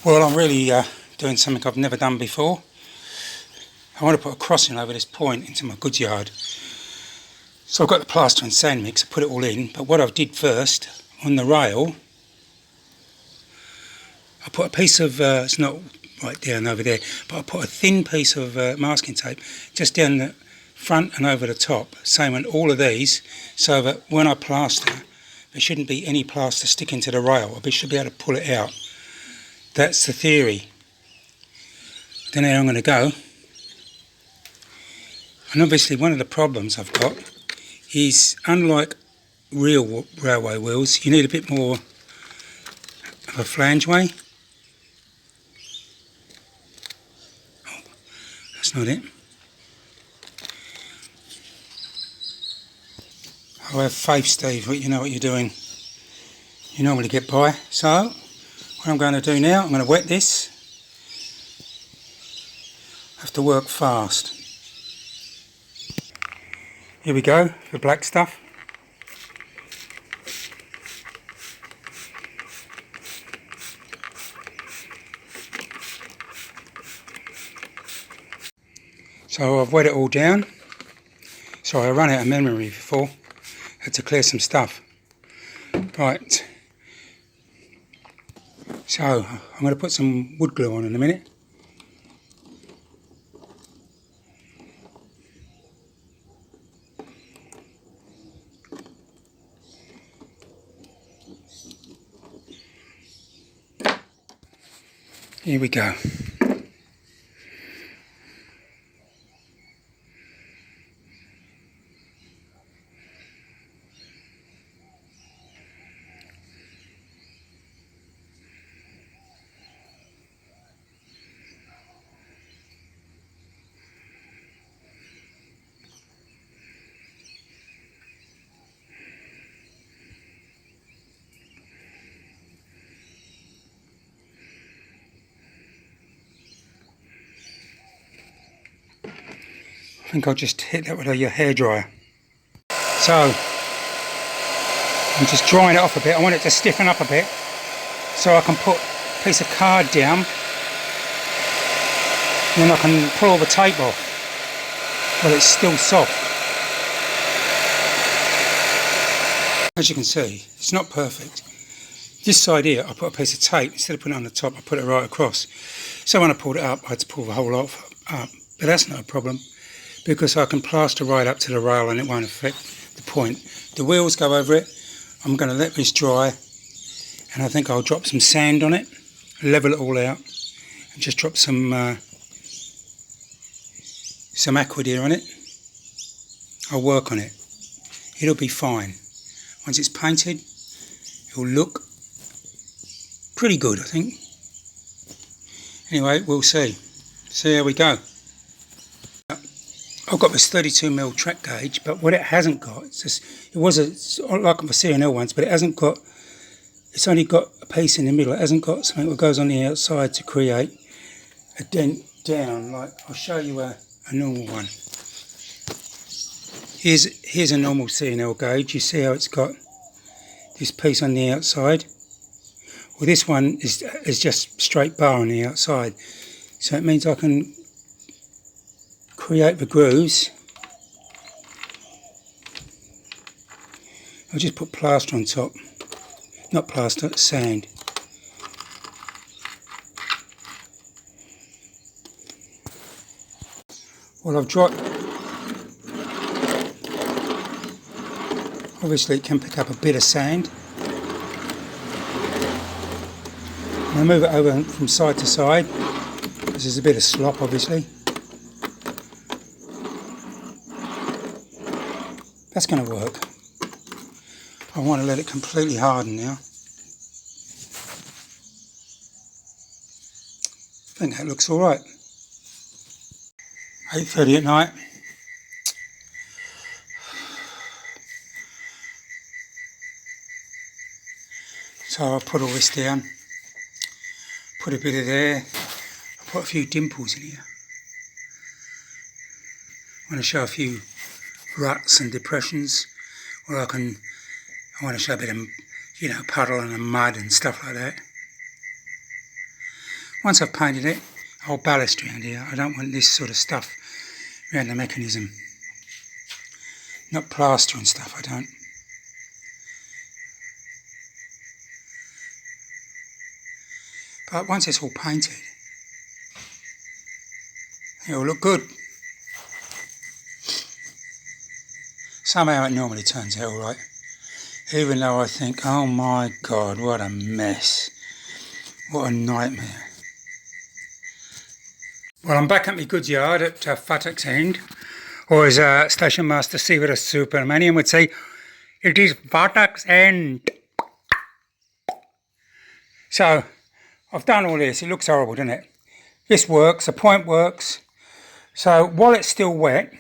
Well, I'm really doing something I've never done before. I want to put a crossing over this point into my goods yard. So I've got the plaster and sand mix, I put it all in, but what I did first, on the rail, I put a piece of, it's not right down over there, but I put a thin piece of masking tape just down the front and over the top, same on all of these, so that when I plaster, there shouldn't be any plaster sticking to the rail. I should be able to pull it out. That's the theory. Then how I'm going to go. And obviously one of the problems I've got is, unlike real railway wheels, you need a bit more of a flangeway. Oh, that's not it. I have faith, Steve, you know what you're doing. You normally get by. So, what I'm going to do now, I'm going to wet this. I have to work fast. Here we go, the black stuff. So I've wet it all down. Sorry, I ran out of memory before. Had to clear some stuff. Right. So I'm going to put some wood glue on in a minute. Here we go. I think I'll just hit that with a hairdryer. So, I'm just drying it off a bit. I want it to stiffen up a bit so I can put a piece of card down and then I can pull all the tape off while it's still soft. As you can see, it's not perfect. This side here, I put a piece of tape, instead of putting it on the top, I put it right across. So when I pulled it up, I had to pull the whole lot up. But that's not a problem, because I can plaster right up to the rail and it won't affect the point. The wheels go over it. I'm going to let this dry, and I think I'll drop some sand on it, level it all out, and just drop some aquadeer on it. I'll work on it. It'll be fine. Once it's painted, it'll look pretty good, I think. Anyway, we'll see. See how we go. I've got this 32mm track gauge, but what it hasn't got, it was like the C&L ones, but it's only got a piece in the middle. It hasn't got something that goes on the outside to create a dent down. Like, I'll show you a normal one. Here's a normal C&L gauge. You see how it's got this piece on the outside? Well, this one is just straight bar on the outside. So it means I can create the grooves. I'll just put plaster on top. Not plaster, sand. Well, I've dropped. Obviously it can pick up a bit of sand. And I move it over from side to side, because there's a bit of slop obviously. That's going to work. I want to let it completely harden now. I think that looks alright. 8:30 at night. So I'll put all this down, put a bit of there, I'll put a few dimples in here. I want to show a few ruts and depressions where I want to show a bit of, puddle and mud and stuff like that. Once I've painted it, I'll ballast around here. I don't want this sort of stuff around the mechanism. Not plaster and stuff, I don't. But once it's all painted, it'll look good. Somehow it normally turns out alright. Even though I think, oh my God, what a mess. What a nightmare. Well, I'm back at my goods yard at Futtocks End. Or as Station Master Severus Supermanian would say, it is Futtocks End. So, I've done all this. It looks horrible, doesn't it? This works, the point works. So, while it's still wet,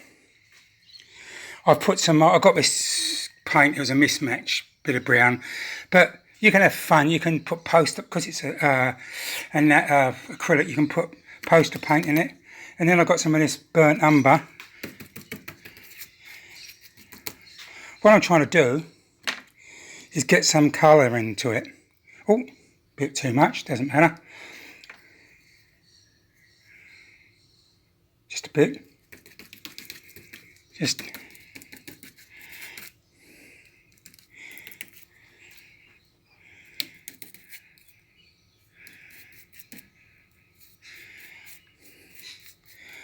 I've put some, I got this paint, it was a mismatch, bit of brown. But you can have fun, you can put poster, because it's acrylic, you can put poster paint in it. And then I've got some of this burnt umber. What I'm trying to do is get some colour into it. Oh, a bit too much, doesn't matter. Just a bit. Just.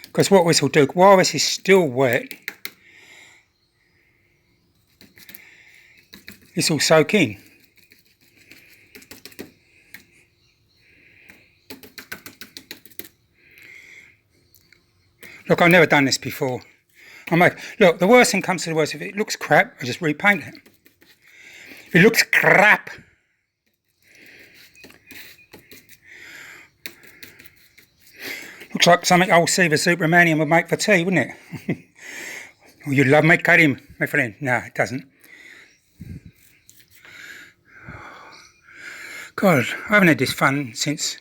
Because what this will do, while this is still wet, this will soak in. Look, I've never done this before. Look, the worst thing comes to the worst, if it looks crap, I just repaint it. If it looks crap, looks like something old Severus Supermanian would make for tea, wouldn't it? Well, you'd love me, Karim, my friend. No, it doesn't. God, I haven't had this fun since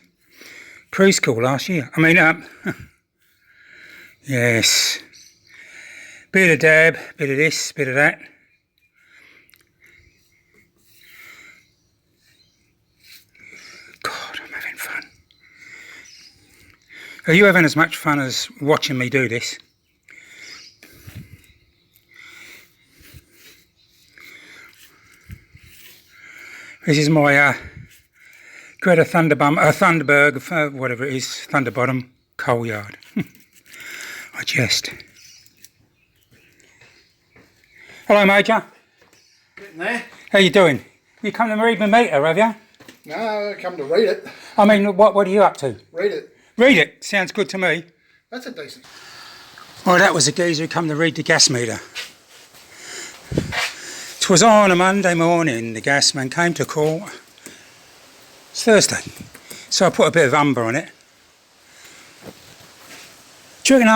preschool last year. I mean, yes. Bit of dab, bit of this, bit of that. God, I'm having fun. Are you having as much fun as watching me do this? This is my Greta Thunberg, whatever it is, Thunderbottom coal yard. I jest. Hello, Major. Getting there. How you doing? You come to read my meter, have you? No, I come to read it. I mean, what are you up to? Read it. Read it. Sounds good to me. That's a decent. Well, that was a geezer who come to read the gas meter. 'Twas on a Monday morning, the gas man came to call. It's Thursday, so I put a bit of umber on it. Do you reckon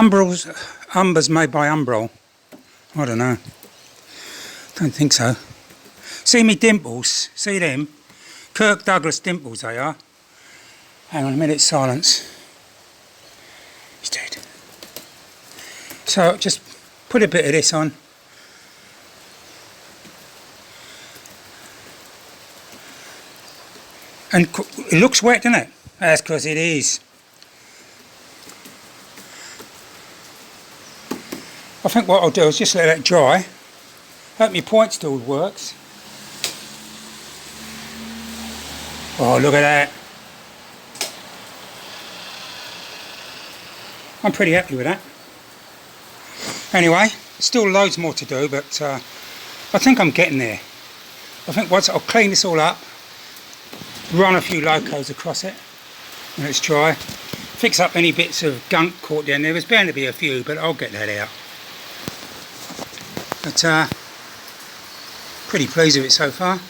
umber's made by Umbral? I don't know. Don't think so. See me dimples? See them? Kirk Douglas dimples they are. Hang on a minute, silence. He's dead. So just put a bit of this on. And it looks wet, doesn't it? That's because it is. I think what I'll do is just let it dry. Hope my point still works. Oh, look at that. I'm pretty happy with that. Anyway, still loads more to do, but I think I'm getting there. I think once I'll clean this all up, run a few locos across it when it's dry, fix up any bits of gunk caught down there. There's bound to be a few, but I'll get that out. But pretty pleased with it so far.